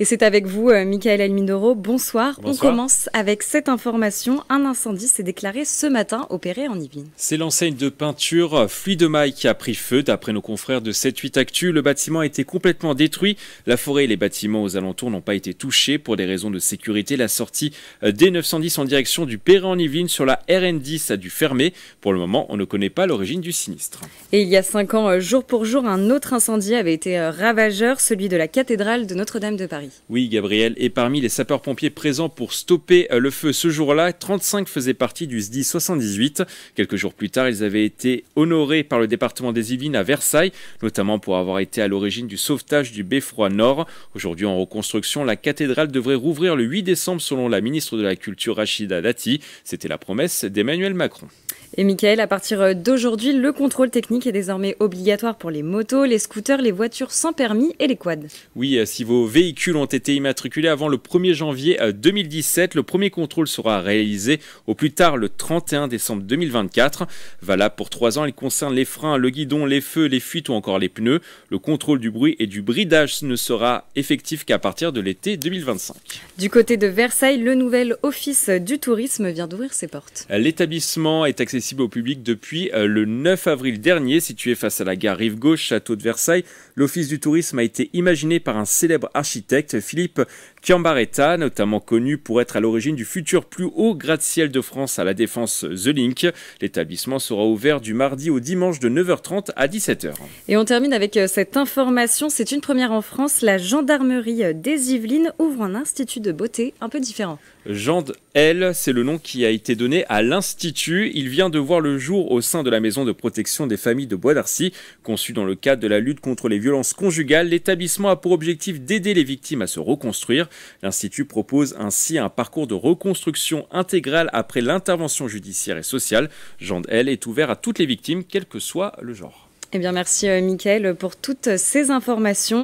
Et c'est avec vous, Michael Almidoro. Bonsoir. Bonsoir. On commence avec cette information. Un incendie s'est déclaré ce matin au Perret en Yvelines. C'est l'enseigne de peinture Fluidemaille qui a pris feu. D'après nos confrères de 7-8 Actu, le bâtiment a été complètement détruit. La forêt et les bâtiments aux alentours n'ont pas été touchés. Pour des raisons de sécurité, la sortie D910 en direction du Perret en Yvelines sur la RN10 a dû fermer. Pour le moment, on ne connaît pas l'origine du sinistre. Et il y a 5 ans, jour pour jour, un autre incendie avait été ravageur, celui de la cathédrale de Notre-Dame de Paris. Oui, Gabriel, et parmi les sapeurs-pompiers présents pour stopper le feu ce jour-là, 35 faisaient partie du SDI 78. Quelques jours plus tard, ils avaient été honorés par le département des Yvelines à Versailles, notamment pour avoir été à l'origine du sauvetage du Beffroi Nord. Aujourd'hui en reconstruction, la cathédrale devrait rouvrir le 8 décembre selon la ministre de la Culture Rachida Dati. C'était la promesse d'Emmanuel Macron. Et Michael, à partir d'aujourd'hui, le contrôle technique est désormais obligatoire pour les motos, les scooters, les voitures sans permis et les quads. Oui, si vos véhicules ont été immatriculés avant le 1er janvier 2017, le premier contrôle sera réalisé au plus tard le 31 décembre 2024. Valable pour 3 ans, il concerne les freins, le guidon, les feux, les fuites ou encore les pneus. Le contrôle du bruit et du bridage ne sera effectif qu'à partir de l'été 2025. Du côté de Versailles, le nouvel office du tourisme vient d'ouvrir ses portes. L'établissement est accessible au public depuis le 9 avril dernier. Situé face à la gare Rive-Gauche, château de Versailles, l'office du tourisme a été imaginé par un célèbre architecte, Philippe Chiambaretta, notamment connu pour être à l'origine du futur plus haut gratte-ciel de France à la Défense The Link. L'établissement sera ouvert du mardi au dimanche de 9h30 à 17h. Et on termine avec cette information. C'est une première en France. La gendarmerie des Yvelines ouvre un institut de beauté un peu différent. Jande L, c'est le nom qui a été donné à l'institut. Il vient de voir le jour au sein de la maison de protection des familles de Bois d'Arcy. Conçu dans le cadre de la lutte contre les violences conjugales, l'établissement a pour objectif d'aider les victimes à se reconstruire. L'institut propose ainsi un parcours de reconstruction intégrale après l'intervention judiciaire et sociale. Jande L est ouvert à toutes les victimes, quel que soit le genre. Eh bien, merci Michael pour toutes ces informations.